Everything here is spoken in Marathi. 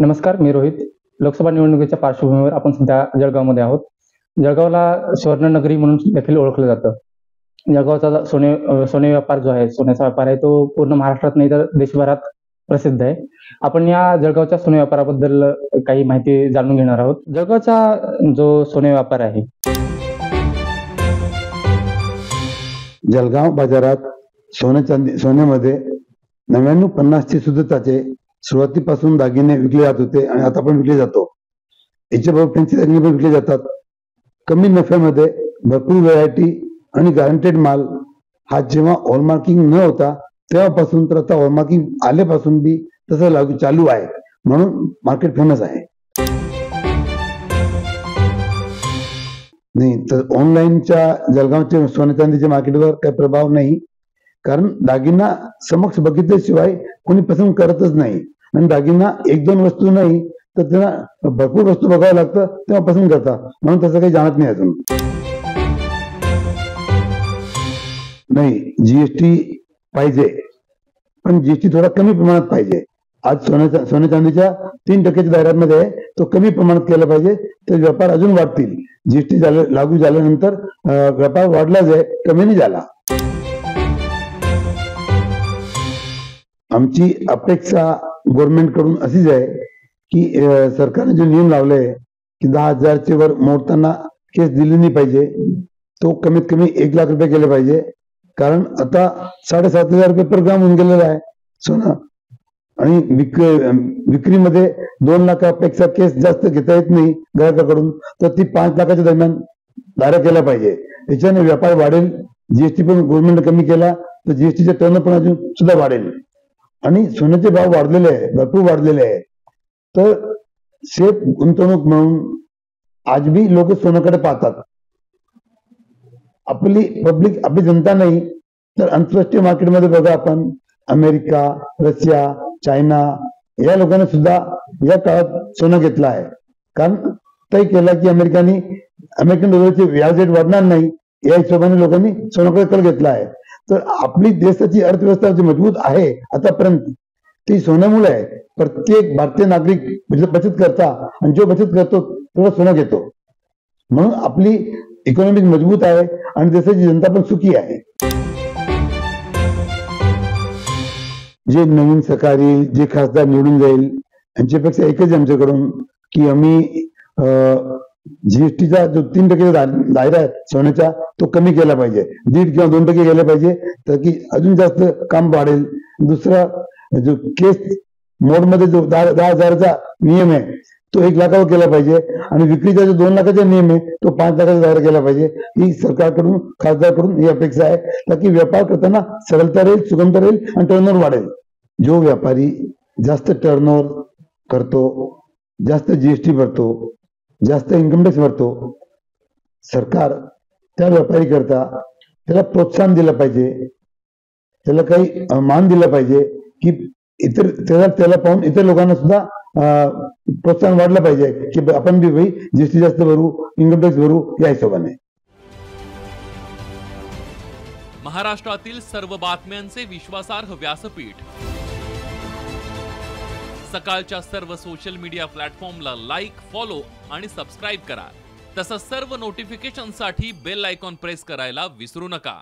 नमस्कार, मी रोहित. लोकसभा निवडणुकीच्या पार्श्वभूमीवर आपण सध्या जळगावमध्ये आहोत. जळगावला सुवर्णनगरी म्हणून देखील ओळखलं जातं. जळगावचा सोने व्यापार जो आहे, सोन्याचा व्यापार आहे, तो पूर्ण महाराष्ट्रात नाही तर देशभरात प्रसिद्ध आहे. आपण या जळगावच्या सोने व्यापाराबद्दल काही माहिती जाणून घेणार आहोत. जळगावचा जो सोने व्यापार आहे, जळगाव बाजारात सोन्यामध्ये 99-50 ची शुद्धताचे सुरुवातीपासून दागिने विकले जात होते आणि आता पण विकले जातो. याचे भाव फॅन्सी दागिने पण विकले जातात. कमी नफ्यामध्ये भरपूर व्हरायटी आणि गॅरंटेड माल हा जेव्हा हॉलमार्किंग न होता तेव्हापासून तर आता हॉलमार्किंग आल्यापासून बी तसं लागू चालू आहे, म्हणून मार्केट फेमस आहे. नाही तर ऑनलाईनच्या जळगावच्या सोने चांदीच्या मार्केटवर काही प्रभाव नाही, कारण दागिना समक्ष बघितल्याशिवाय कोणी पसंत करतच नाही. आणि दागिना एक दोन वस्तू नाही तर त्यांना भरपूर वस्तू बघावं लागतं तेव्हा पसंत करतात, म्हणून तसं काही जाणत नाही अजून. नाही, जीएसटी पाहिजे, पण जीएसटी थोडा कमी प्रमाणात पाहिजे. आज सोन्या चांदीच्या 3% दायऱ्यामध्ये आहे, तो कमी प्रमाणात केला पाहिजे, तर व्यापार अजून वाढतील. जीएसटी लागू झाल्यानंतर व्यापार वाढलाच आहे, कमी नाही झाला. आमची अपेक्षा गव्हर्नमेंट कडून अशीच आहे की सरकारने जो नियम लावलाय की 10,000 वर मोडताना केस दिली नाही पाहिजे, तो कमीत कमी 1 लाख रुपये केले पाहिजे. कारण आता 7,500 रुपये पर ग्राम होऊन गेलेला आहे सोनं, आणि विक्रीमध्ये 2 लाखापेक्षा केस जास्त घेता येत नाही ग्राहकाकडून, तर ती 5 लाखाच्या दरम्यान दारा केला पाहिजे. त्याच्याने व्यापार वाढेल. जीएसटी पण गव्हर्नमेंट कमी केला तर जीएसटीचे टर्न पण अजून सुद्धा वाढेल. आणि सोन्याचे भाव वाढलेले आहे, भरपूर वाढलेले आहे. तर सेफ गुंतवणूक म्हणून आज बी लोक सोन्याकडे पाहतात. आपली पब्लिक, आपली जनता नाही तर आंतरराष्ट्रीय मार्केटमध्ये बघा आपण, अमेरिका, रशिया, चायना या लोकांनी सुद्धा या काळात सोनं घेतलं आहे. कारण तय केला की अमेरिकन डॉलरचे व्याज रेट वाढणार नाही, या हिशोबाने लोकांनी सोन्याकडे कल घेतला आहे. तर आपली देशाची अर्थव्यवस्था जी मजबूत आहे आतापर्यंत, ती सोन्यामुळे आहे. प्रत्येक भारतीय नागरिक बचत करता, आणि जो बचत करतो तेवढा सोनं घेतो, म्हणून आपली इकॉनॉमी मजबूत आहे आणि देशाची जनता पण सुखी आहे. जे नवीन सरकारी, जे खासदार निवडून जाईल, यांच्यापेक्षा एकच आमच्याकडून की आम्ही जीएसटीचा जो 3% दायरा आहे सोन्याचा, तो कमी केला पाहिजे. 1.5 किंवा 2% केला पाहिजे, तर की अजून जास्त काम वाढेल. दुसरा, जो केस मोडमध्ये जो 10,000चा नियम आहे तो 1 लाखावर केला पाहिजे, आणि विक्रीचा जो 2 लाखाचा नियम आहे तो 5 लाखाचा दायरा केला पाहिजे. ही सरकारकडून, खासदारकडून ही अपेक्षा आहे, ताकी व्यापार करताना सरळता राहील, सुगमता राहील आणि टर्नओव्हर वाढेल. जो व्यापारी जास्त टर्नओव्हर करतो, जास्त जीएसटी भरतो, जास्त इन्कम टॅक्स भरतो, सरकार त्या व्यापारी करता त्याला प्रोत्साहन दिलं पाहिजे, त्याला काही मान दिला पाहिजे की इतर त्याला पाहून इतर लोकांना सुद्धा प्रोत्साहन वाढलं पाहिजे की आपण बी भाई जीएसटी जास्त भरू, इन्कम टॅक्स भरू, या हिशोबाने. महाराष्ट्रातील सर्व बातम्यांचे विश्वासार्ह व्यासपीठ, सकाळच्या सर्व सोशल मीडिया प्लॅटफॉर्मला लाईक, फॉलो आणि सबस्क्राईब करा. तसंच सर्व नोटिफिकेशनसाठी बेल आयकॉन प्रेस करायला विसरू नका.